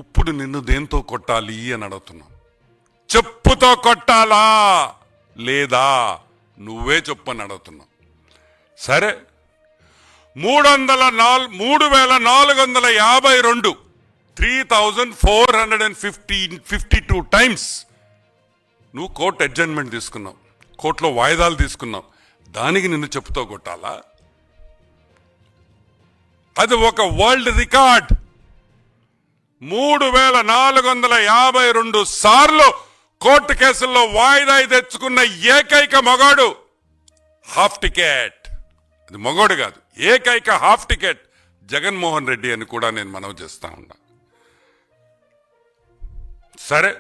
ఇప్పుడు నిన్ను దేంతో కొట్టాలి అని అడుగుతున్నాం. చెప్పుతో కొట్టాలా లేదా నువ్వే చెప్పని అడుగుతున్నావు. సరే, 3452 3452 టైమ్స్ నువ్వు కోర్టు అడ్జర్న్మెంట్ తీసుకున్నావు, కోర్టులో వాయిదాలు తీసుకున్నావు. దానికి నిన్ను చెప్పుతో కొట్టాలా? అది ఒక వరల్డ్ రికార్డ్. 3452 సార్లు కోర్టు కేసుల్లో వాయిదా తెచ్చుకున్న ఏకైక మగాడు హాఫ్ టికెట్. అది మగోడు కాదు, ఏకైక హాఫ్ టికెట్ జగన్మోహన్ రెడ్డి అని కూడా నేను మనవి చేస్తా ఉన్నా. సరే,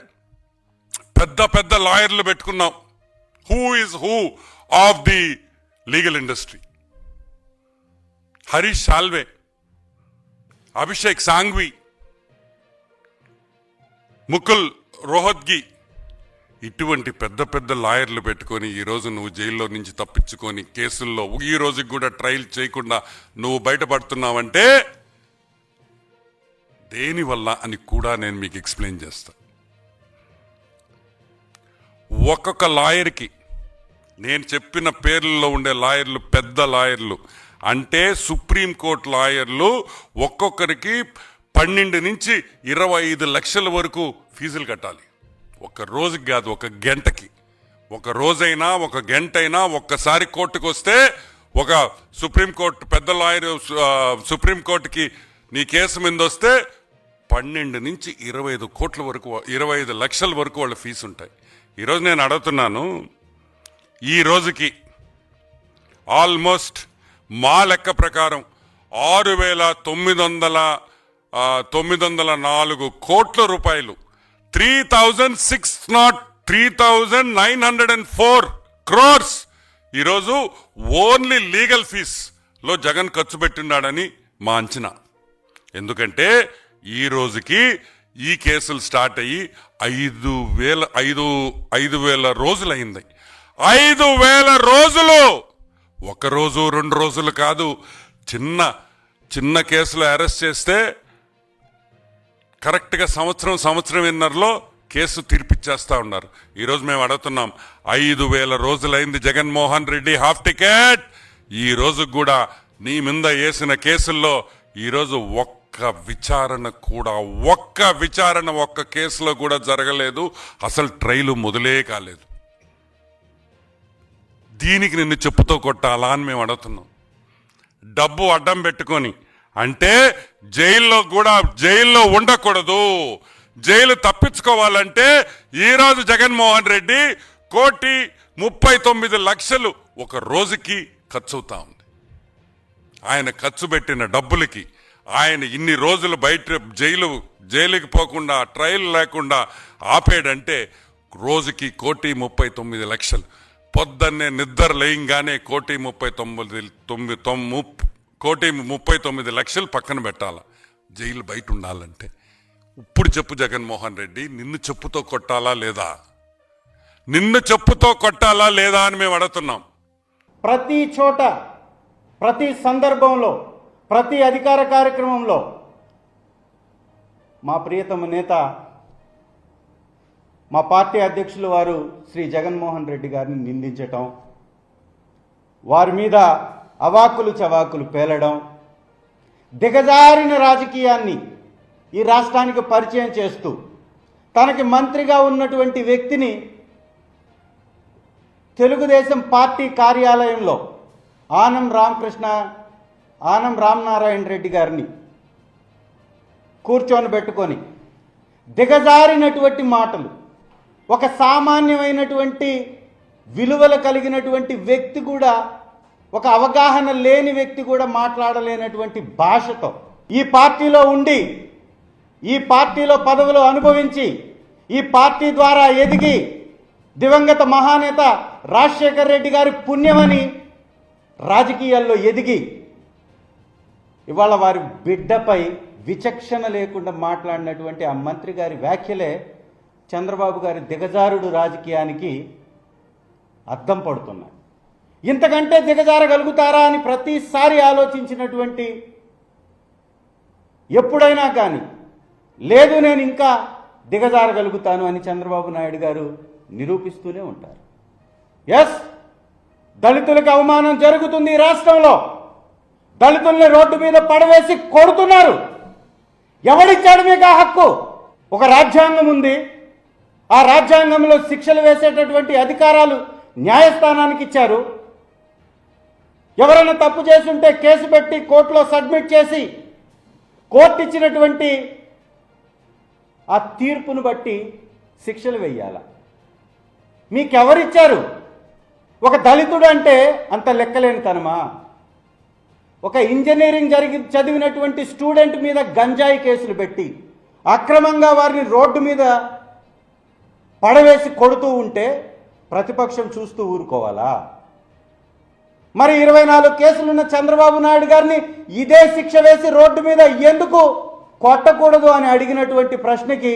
పెద్ద పెద్ద లాయర్లు పెట్టుకున్నాం. Who is who of the legal industry? Harish Salve, Abhishek Sanghvi, Mukul Rohatgi, ఇటువంటి పెద్ద పెద్ద లాయర్లు పెట్టుకొని ఈరోజు నువ్వు జైల్లో నుంచి తప్పించుకొని కేసుల్లో ఈ రోజుకి కూడా ట్రయల్ చేయకుండా నువ్వు బయటపడుతున్నావంటే దేనివల్ల అని కూడా నేను మీకు ఎక్స్ప్లెయిన్ చేస్తా. ఒక్కొక్క లాయర్కి, నేను చెప్పిన పేర్లలో ఉండే లాయర్లు పెద్ద లాయర్లు అంటే సుప్రీంకోర్టు లాయర్లు, ఒక్కొక్కరికి 12 నుంచి 25 లక్షల వరకు ఫీజులు కట్టాలి. ఒక రోజుకి కాదు, ఒక గంటకి. ఒక రోజైనా ఒక గంట అయినా ఒక్కసారి కోర్టుకు వస్తే ఒక సుప్రీంకోర్టు పెద్ద లాయర్ సుప్రీంకోర్టుకి నీ కేసు మీద వస్తే 12 నుంచి 25 కోట్ల వరకు, 25 లక్షల వరకు వాళ్ళ ఫీజు ఉంటాయి. ఈరోజు నేను అడుగుతున్నాను, ఈ రోజుకి ఆల్మోస్ట్ మా లెక్క ప్రకారం 6,904 కోట్ల రూపాయలు, 3,904 crores ఈరోజు ఓన్లీ లీగల్ ఫీజ్లో జగన్ ఖర్చు పెట్టినాడని మా అంచనా. ఎందుకంటే ఈ రోజుకి ఈ కేసులు స్టార్ట్ అయ్యి 5,000 రోజులు అయింది. 5,000 రోజులు, ఒక రోజు 2 రోజులు కాదు. చిన్న కేసులు అరెస్ట్ చేస్తే కరెక్ట్గా సంవత్సరంన్నరలో కేసు తీర్పిచ్చేస్తా ఉన్నారు. ఈరోజు మేము అడుగుతున్నాం, 5,000 రోజులైంది జగన్మోహన్ రెడ్డి హాఫ్ టికెట్. ఈ రోజు కూడా నీ మీద వేసిన కేసుల్లో ఈరోజు ఒక్క విచారణ ఒక్క కేసులో కూడా జరగలేదు. అసలు ట్రయల్ మొదలే కాలేదు. దీనికి నిన్ను చెప్పుతో కొట్టాలా అని మేము అడుగుతున్నాం. డబ్బు అడ్డం పెట్టుకొని, అంటే జైల్లో ఉండకూడదు, జైలు తప్పించుకోవాలంటే ఈరోజు జగన్మోహన్ రెడ్డి 1,39,00,000 ఒక రోజుకి ఖర్చు అవుతా ఉంది. ఆయన ఖర్చు పెట్టిన డబ్బులకి ఆయన ఇన్ని రోజులు బయట జైలుకి పోకుండా ట్రయల్ లేకుండా ఆపేడంటే రోజుకి 1,39,00,000. పొద్దున్నే నిద్ర లేయంగానే 1,39,00,000 పక్కన పెట్టాల జైలు బయట ఉండాలంటే. ఇప్పుడు చెప్పు జగన్మోహన్ రెడ్డి, నిన్ను చెప్పుతో కొట్టాలా లేదా? నిన్ను చెప్పుతో కొట్టాలా లేదా అని మేము అడుగుతున్నాం. ప్రతి చోట, ప్రతి సందర్భంలో, ప్రతి అధికార కార్యక్రమంలో మా ప్రియతమ నేత, మా పార్టీ అధ్యక్షులు వారు శ్రీ జగన్మోహన్ రెడ్డి గారిని నిందించటం, వారి మీద అవాకులు చవాకులు పేలడం, దిగజారిన రాజకీయాన్ని ఈ రాష్ట్రానికి పరిచయం చేస్తూ తనకి మంత్రిగా ఉన్నటువంటి వ్యక్తిని తెలుగుదేశం పార్టీ కార్యాలయంలో ఆనం రామనారాయణ రెడ్డి గారిని కూర్చొని పెట్టుకొని దిగజారినటువంటి మాటలు, ఒక సామాన్యమైనటువంటి విలువలు కలిగినటువంటి వ్యక్తి కూడా, ఒక అవగాహన లేని వ్యక్తి కూడా మాట్లాడలేనటువంటి భాషతో ఈ పార్టీలో ఉండి, ఈ పార్టీలో పదవులు అనుభవించి, ఈ పార్టీ ద్వారా ఎదిగి, దివంగత మహానేత రాజశేఖర్ రెడ్డి గారి పుణ్యమని రాజకీయాల్లో ఎదిగి, ఇవాళ వారి బిడ్డపై విచక్షణ లేకుండా మాట్లాడినటువంటి ఆ మంత్రి గారి వ్యాఖ్యలే చంద్రబాబు గారి దిగజారుడు రాజకీయానికి అద్దం పడుతున్నాయి. ఇంతకంటే దిగజారగలుగుతారా అని ప్రతిసారి ఆలోచించినటువంటి, ఎప్పుడైనా కానీ లేదు నేను ఇంకా దిగజారగలుగుతాను అని చంద్రబాబు నాయుడు గారు నిరూపిస్తూనే ఉంటారు. ఎస్, దళితులకు అవమానం జరుగుతుంది ఈ రాష్ట్రంలో. దళితుల్ని రోడ్డు మీద పడవేసి కొడుతున్నారు. ఎవడిచ్చాడు మీకు ఆ హక్కు? ఒక రాజ్యాంగం ఉంది. ఆ రాజ్యాంగంలో శిక్షలు వేసేటటువంటి అధికారాలు న్యాయస్థానానికి ఇచ్చారు. ఎవరైనా తప్పు చేసుంటే కేసు పెట్టి కోర్టులో సబ్మిట్ చేసి కోర్టు ఇచ్చినటువంటి ఆ తీర్పును బట్టి శిక్షలు వేయాల. మీకెవరిచ్చారు? ఒక దళితుడు అంటే అంత లెక్కలేనితనమా? ఒక ఇంజనీరింగ్ చదివినటువంటి స్టూడెంట్ మీద గంజాయి కేసులు పెట్టి అక్రమంగా వారిని రోడ్డు మీద పడవేసి కొడుతూ ఉంటే ప్రతిపక్షం చూస్తూ ఊరుకోవాలా? మరి 24 కేసులున్న చంద్రబాబు నాయుడు గారిని ఇదే శిక్ష వేసి రోడ్డు మీద ఎందుకు కొట్టకూడదు అని అడిగినటువంటి ప్రశ్నకి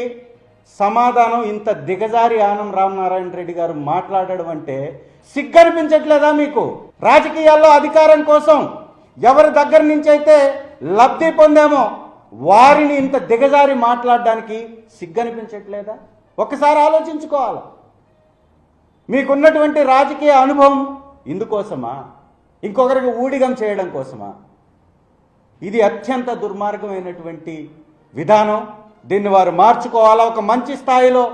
సమాధానం ఇంత దిగజారి ఆనం రామనారాయణ రెడ్డి గారు మాట్లాడడం అంటే సిగ్గనిపించట్లేదా మీకు? రాజకీయాల్లో అధికారం కోసం ఎవరి దగ్గర నుంచి అయితే లబ్ధి పొందామో వారిని ఇంత దిగజారి మాట్లాడడానికి సిగ్గనిపించట్లేదా? ఒక్కసారి ఆలోచించుకోవాలి. మీకున్నటువంటి రాజకీయ అనుభవం ఇందుకోసమా? ఇంకొకరికి ఊడిగం చేయడం కోసమా? ఇది అత్యంత దుర్మార్గమైనటువంటి విధానం. దీన్ని వారు మార్చుకోవాలా. ఒక మంచి స్థాయిలో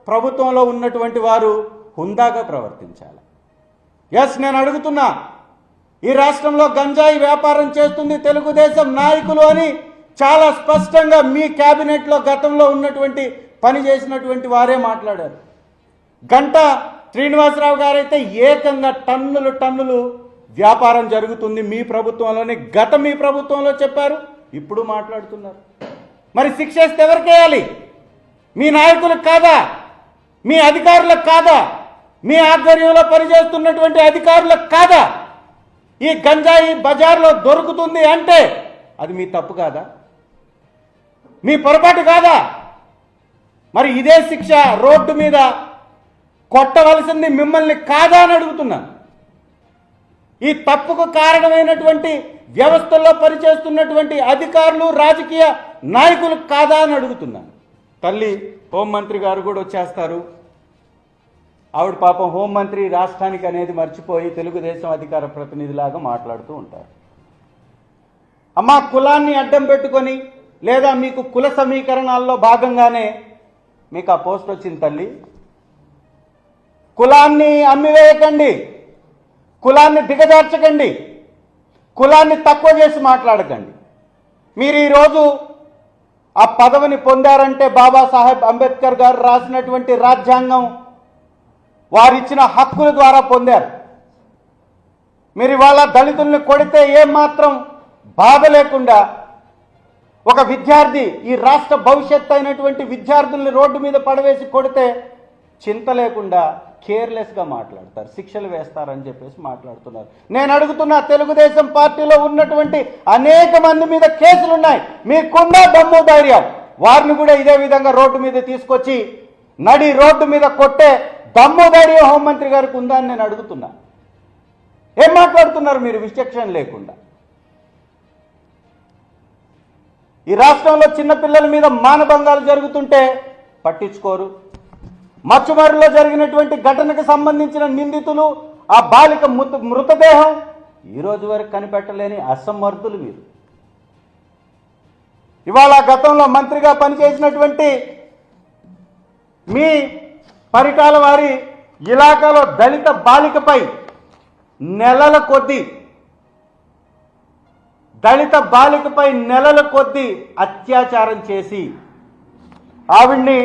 ప్రభుత్వంలో ఉన్నటువంటి వారు హుందాగా ప్రవర్తించాలి. ఎస్, నేను అడుగుతున్నా, ఈ రాష్ట్రంలో గంజాయి వ్యాపారం చేస్తుంది తెలుగుదేశం నాయకులు అని చాలా స్పష్టంగా మీ క్యాబినెట్లో గతంలో ఉన్నటువంటి పని చేసినటువంటి వారే మాట్లాడారు. గంటా శ్రీనివాసరావు గారైతే ఏకంగా టన్నులు వ్యాపారం జరుగుతుంది మీ ప్రభుత్వంలోనే, మీ ప్రభుత్వంలో చెప్పారు, ఇప్పుడు మాట్లాడుతున్నారు. మరి శిక్ష వేస్తే ఎవరికేయాలి? మీ నాయకులకు కాదా? మీ అధికారులకు కాదా? మీ ఆధ్వర్యంలో పనిచేస్తున్నటువంటి అధికారులకు కాదా? ఈ గంజాయి బజార్లో దొరుకుతుంది అంటే అది మీ తప్పు కాదా? మీ పొరపాటు కాదా? మరి ఇదే శిక్ష రోడ్డు మీద కొట్టవలసింది మిమ్మల్ని కాదా అని అడుగుతున్నాను. ఈ తప్పుకు కారణమైనటువంటి వ్యవస్థల్లో పనిచేస్తున్నటువంటి అధికారులు, రాజకీయ నాయకులు కాదా అని అడుగుతున్నాను. తల్లి హోంమంత్రి గారు కూడా వచ్చేస్తారు. ఆవిడ పాపం హోంమంత్రి రాష్ట్రానికి అనేది మర్చిపోయి తెలుగుదేశం అధికార ప్రతినిధిలాగా మాట్లాడుతూ ఉంటారు. అమ్మా, కులాన్ని అడ్డం పెట్టుకొని లేదా మీకు కుల సమీకరణాల్లో భాగంగానే మీకు ఆ పోస్ట్ వచ్చింది. తల్లి, కులాన్ని అమ్మివేయకండి, కులాన్ని దిగజార్చకండి, కులాన్ని తక్కువ చేసి మాట్లాడకండి. మీరు ఈరోజు ఆ పదవిని పొందారంటే బాబాసాహెబ్ అంబేద్కర్ గారు రాసినటువంటి రాజ్యాంగం వారిచ్చిన హక్కుల ద్వారా పొందారు. మీరు ఇవాళ దళితుల్ని కొడితే ఏమాత్రం బాధ లేకుండా, ఒక విద్యార్థి, ఈ రాష్ట్ర భవిష్యత్తు అయినటువంటి విద్యార్థుల్ని రోడ్డు మీద పడవేసి కొడితే చింత లేకుండా కేర్లెస్గా మాట్లాడతారు, శిక్షలు వేస్తారని చెప్పేసి మాట్లాడుతున్నారు. నేను అడుగుతున్నా, తెలుగుదేశం పార్టీలో ఉన్నటువంటి అనేక మంది మీద కేసులున్నాయి. మీకున్న దమ్ము ధైర్యం వారిని కూడా ఇదే విధంగా రోడ్డు మీద తీసుకొచ్చి నడి రోడ్డు మీద కొట్టే దమ్ము ధైర్యం హోంమంత్రి గారికి ఉందా అని నేను అడుగుతున్నా. ఏం మాట్లాడుతున్నారు మీరు విచక్షణ లేకుండా? ఈ రాష్ట్రంలో చిన్నపిల్లల మీద మానభంగాలు జరుగుతుంటే పట్టించుకోరు. మచ్చుమర్రిలో జరిగినటువంటి ఘటనకు సంబంధించిన నిందితులు, ఆ బాలిక మృతదేహం ఈరోజు వరకు కనిపెట్టలేని అసమర్థులు మీరు. ఇవాళ గతంలో మంత్రిగా పనిచేసినటువంటి మీ పరిటాల వారి ఇలాకాలో దళిత బాలికపై నెలల కొద్దీ అత్యాచారం చేసి ఆవిడ్ని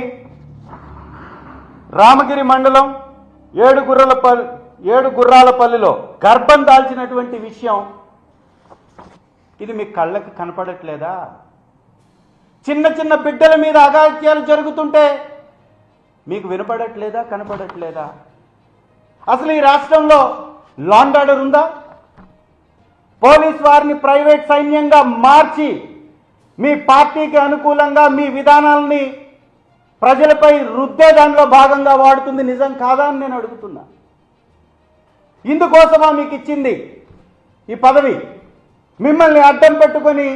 రామగిరి మండలం ఏడుగుర్రాలపల్లిలో గర్భం దాల్చినటువంటి విషయం ఇది మీ కళ్ళకి కనపడట్లేదా? చిన్న చిన్న బిడ్డల మీద అఘాయిత్యాలు జరుగుతుంటే మీకు వినపడట్లేదా, కనపడట్లేదా? అసలు ఈ రాష్ట్రంలో లా అండ్ ఆర్డర్ ఉందా? పోలీస్ వారిని ప్రైవేట్ సైన్యంగా మార్చి మీ పార్టీకి అనుకూలంగా మీ విధానాలని ప్రజలపై రుద్దే దానిలో భాగంగా వాడుతుంది నిజం కాదా అని నేను అడుగుతున్నా. ఇందుకోసమా మీకు ఇచ్చింది ఈ పదవి? మిమ్మల్ని అడ్డం పెట్టుకొని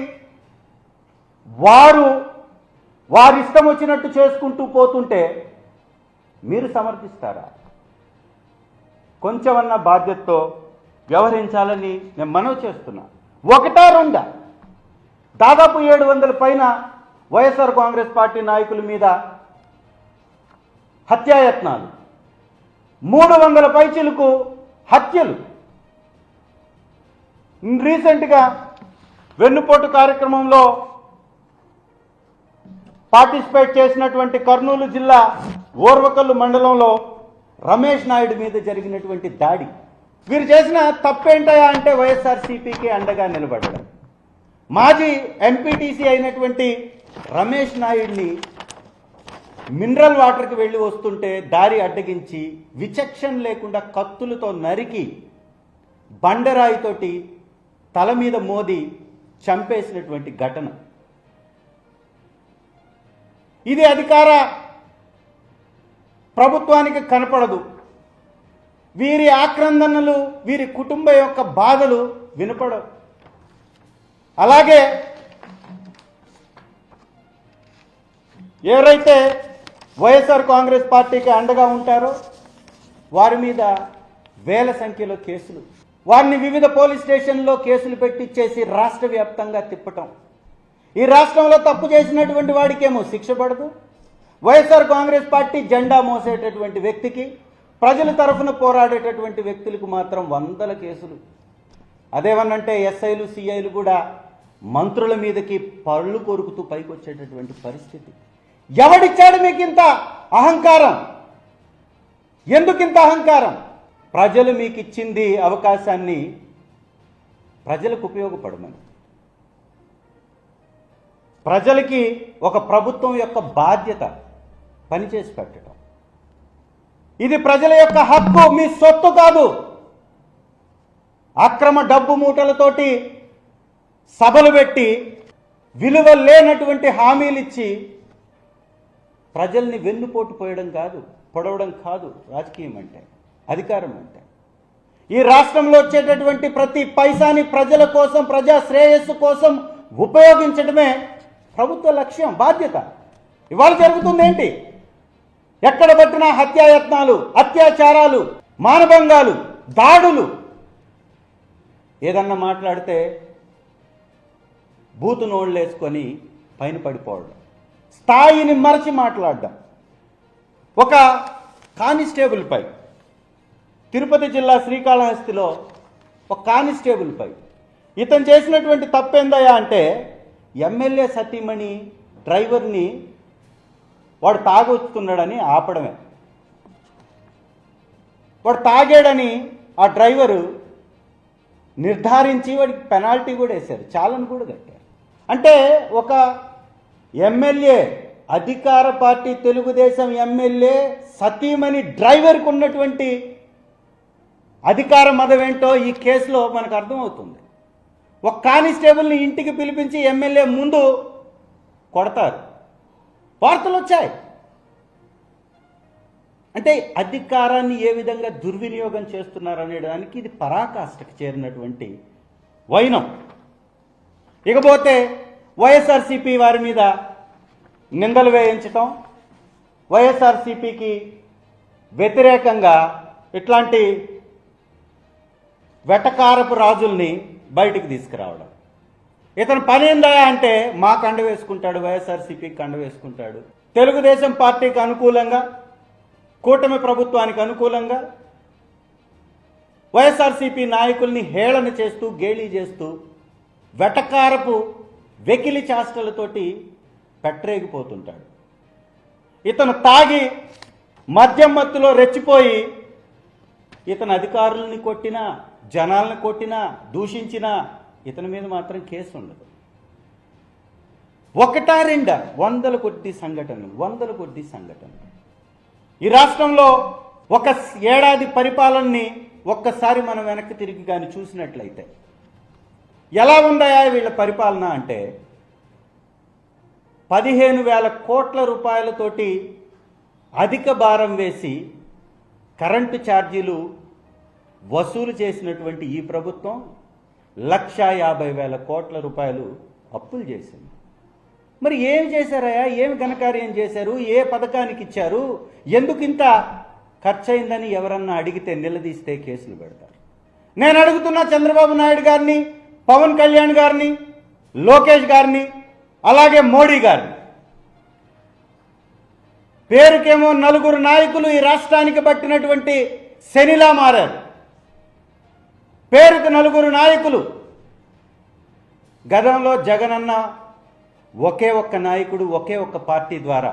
వారు వారి ఇష్టం వచ్చినట్టు చేసుకుంటూ పోతుంటే మీరు సమర్థిస్తారా? కొంచెమన్నా బాధ్యతతో వ్యవహరించాలని నేను మనవి చేస్తున్నా. ఒకటా రెండా దాదాపు 700 పైన వైఎస్ఆర్ కాంగ్రెస్ పార్టీ నాయకుల మీద హత్యాయత్నాలు, 300 పైచిలకు హత్యలు. రీసెంట్గా వెన్నుపోటు కార్యక్రమంలో పార్టిసిపేట్ చేసినటువంటి కర్నూలు జిల్లా ఓర్వకల్లు మండలంలో రమేష్ నాయుడు మీద జరిగినటువంటి దాడి. వీరు చేసిన తప్పేంటయా అంటే వైఎస్ఆర్సీపీకి అండగా నిలబడడం. మాజీ ఎంపీటీసీ అయినటువంటి రమేష్ నాయుడిని మినరల్ వాటర్కి వెళ్ళి వస్తుంటే దారి అడ్డగించి విచక్షణ లేకుండా కత్తులతో నరికి బండరాయితోటి తల మీద మోది చంపేసినటువంటి ఘటన. ఇది అధికార ప్రభుత్వానికి కనపడదు. వీరి ఆక్రందనలు, వీరి కుటుంబ యొక్క బాధలు వినపడవు. అలాగే ఎవరైతే వైఎస్ఆర్ కాంగ్రెస్ పార్టీకి అండగా ఉంటారో వారి మీద వేల సంఖ్యలో కేసులు, వారిని వివిధ పోలీస్ స్టేషన్లో కేసులు పెట్టించేసి రాష్ట్ర వ్యాప్తంగా తిప్పటం. ఈ రాష్ట్రంలో తప్పు చేసినటువంటి వాడికేమో శిక్ష పడదు, వైఎస్ఆర్ కాంగ్రెస్ పార్టీ జెండా మోసేటటువంటి వ్యక్తికి, ప్రజల తరఫున పోరాడేటటువంటి వ్యక్తులకు మాత్రం 100 కేసులు. అదేమన్నంటే ఎస్ఐలు సిఐలు కూడా మంత్రుల మీదకి పళ్ళు కొరుకుతూ పైకి వచ్చేటటువంటి పరిస్థితి. ఎవడిచ్చాడు మీకు ఇంత అహంకారం? ఎందుకింత అహంకారం? ప్రజలు మీకు ఇచ్చింది అవకాశాన్ని ప్రజలకు ఉపయోగపడమని. ప్రజలకి ఒక ప్రభుత్వం యొక్క బాధ్యత పనిచేసి పెట్టడం. ఇది ప్రజల యొక్క హక్కు, మీ సొత్తు కాదు. అక్రమ డబ్బు మూటలతోటి సభలు పెట్టి విలువ లేనటువంటి హామీలు ఇచ్చి ప్రజల్ని వెన్నుపోటు పొడవడం కాదు రాజకీయం అంటే, అధికారం అంటే. ఈ రాష్ట్రంలో వచ్చేటటువంటి ప్రతి పైసాని ప్రజల కోసం, ప్రజా శ్రేయస్సు కోసం ఉపయోగించడమే ప్రభుత్వ లక్ష్యం, బాధ్యత. ఇవాళ జరుగుతుంది ఏంటి? ఎక్కడ పట్టినా హత్యాయత్నాలు, అత్యాచారాలు, మానభంగాలు, దాడులు. ఏదన్నా మాట్లాడితే బూతు నోళ్ళేసుకొని పైన పడిపోవడం, స్థాయిని మరచి మాట్లాడడం. ఒక కానిస్టేబుల్పై తిరుపతి జిల్లా శ్రీకాళహస్తిలో ఒక కానిస్టేబుల్పై ఇతను చేసినటువంటి తప్పేందయ్యా అంటే ఎమ్మెల్యే సతీమణి డ్రైవర్ని వాడు తాగొస్తున్నాడని ఆపడమే. వాడు తాగాడని ఆ డ్రైవరు నిర్ధారించి వాడికి పెనాల్టీ కూడా వేశారు, చాలను కూడా కట్టారు. అంటే ఒక ఎమ్మెల్యే, అధికార పార్టీ తెలుగుదేశం ఎమ్మెల్యే సతీమణి డ్రైవర్కి ఉన్నటువంటి అధికార మదం ఏంటో ఈ కేసులో మనకు అర్థమవుతుంది. ఒక కానిస్టేబుల్ని ఇంటికి పిలిపించి ఎమ్మెల్యే ముందు కొడతారు, వార్తలు వచ్చాయి. అంటే అధికారాన్ని ఏ విధంగా దుర్వినియోగం చేస్తున్నారనే దానికి ఇది పరాకాష్ఠకు చేరినటువంటి వైనం. ఇకపోతే వైఎస్ఆర్సీపీ వారి మీద నిందలు వేయించటం, వైఎస్ఆర్సీపీకి వ్యతిరేకంగా ఇట్లాంటి వెటకారపు రాజుల్ని బయటికి తీసుకురావడం. ఇతను పని ఏందా అంటే మా కండ వేసుకుంటాడు, వైఎస్ఆర్సీపీకి కండ వేసుకుంటాడు. తెలుగుదేశం పార్టీకి అనుకూలంగా, కూటమి ప్రభుత్వానికి అనుకూలంగా వైఎస్ఆర్సీపీ నాయకుల్ని హేళన చేస్తూ, గేలీ చేస్తూ, వెటకారపు వెకిలి చేష్టలతోటి పెట్టరేగిపోతుంటాడు. ఇతను తాగి మద్యం మత్తులో రెచ్చిపోయి ఇతను అధికారుల్ని కొట్టినా, జనాలను కొట్టినా, దూషించినా ఇతని మీద మాత్రం కేసు ఉండదు. ఒకటా రెండా, 100 కొద్ది సంఘటనలు. ఈ రాష్ట్రంలో ఒక ఏడాది పరిపాలనని ఒక్కసారి మనం వెనక్కి తిరిగి కానీ చూసినట్లయితే ఎలా ఉందాయా వీళ్ళ పరిపాలన అంటే 15,000 కోట్ల రూపాయలతోటి అధిక భారం వేసి కరెంటు ఛార్జీలు వసూలు చేసినటువంటి ఈ ప్రభుత్వం 1,50,000 కోట్ల రూపాయలు అప్పులు చేసింది. మరి ఏమి చేశారయ్యా, ఏమి ఘనకార్యం చేశారు, ఏ పథకానికి ఇచ్చారు, ఎందుకు ఇంత ఖర్చు అయిందని ఎవరన్నా అడిగితే నిలదీస్తే కేసులు పెడతారు. నేను అడుగుతున్నా చంద్రబాబు నాయుడు గారిని, పవన్ కళ్యాణ్ గారిని, లోకేష్ గారిని, అలాగే మోడీ గారిని. పేరుకేమో నలుగురు నాయకులు ఈ రాష్ట్రానికి పట్టినటువంటి శనిలా మారారు. పేరుకు నలుగురు నాయకులు. గతంలో జగనన్న ఒకే ఒక్క నాయకుడు, ఒకే ఒక్క పార్టీ ద్వారా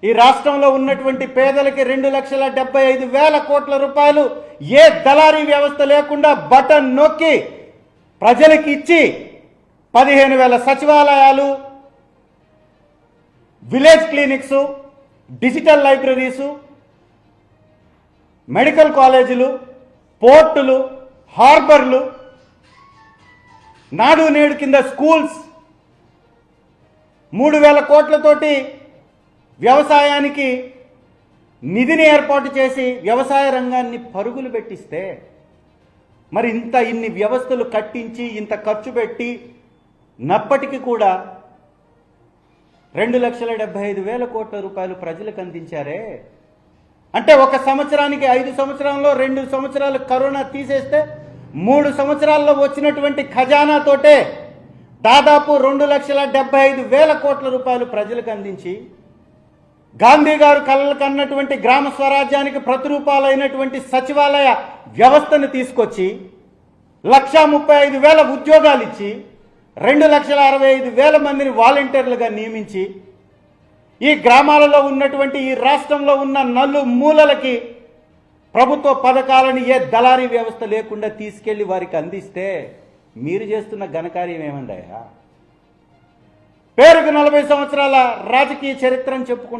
ఈ రాష్ట్రంలో ఉన్నటువంటి పేదలకి 2,75,000 కోట్ల రూపాయలు ఏ దళారీ వ్యవస్థ లేకుండా బటన్ నొక్కి ప్రజలకి ఇచ్చి 15,000 సచివాలయాలు, village clinics, digital libraries, medical కాలేజీలు, పోర్టులు, హార్బర్లు, నాడు నేడు కింద స్కూల్స్, 3,000 కోట్లతోటి వ్యవసాయానికి నిధిని ఏర్పాటు చేసి వ్యవసాయ రంగాన్ని పరుగులు పెట్టిస్తే, మరి ఇన్ని వ్యవస్థలు కట్టించి ఇంత ఖర్చు పెట్టి నప్పటికీ కూడా 2,75,000 కోట్ల రూపాయలు ప్రజలకు అందించారే. అంటే ఒక సంవత్సరానికి 5 సంవత్సరాల్లో 2 సంవత్సరాలు కరోనా తీసేస్తే 3 సంవత్సరాల్లో వచ్చినటువంటి ఖజానాతోటే దాదాపు 2,75,000 కోట్ల రూపాయలు ప్రజలకు అందించి, గాంధీ గారు కలలు కన్నటువంటి గ్రామ స్వరాజ్యానికి ప్రతిరూపాలైనటువంటి సచివాలయ వ్యవస్థను తీసుకొచ్చి 1,35,000 ఉద్యోగాలు ఇచ్చి 2,65,000 మందిని వాలంటీర్లుగా నియమించి ఈ గ్రామాలలో ఉన్నటువంటి ఈ రాష్ట్రంలో ఉన్న నలుమూలలకి ప్రభుత్వ పథకాలను ఏ దళారీ వ్యవస్థ లేకుండా తీసుకెళ్లి వారికి అందిస్తే మీరు చేస్తున్న ఘనకార్యం ఏమందయ్యా? పేరుకు 40 సంవత్సరాల రాజకీయ చరిత్రను చెప్పుకుంటారు.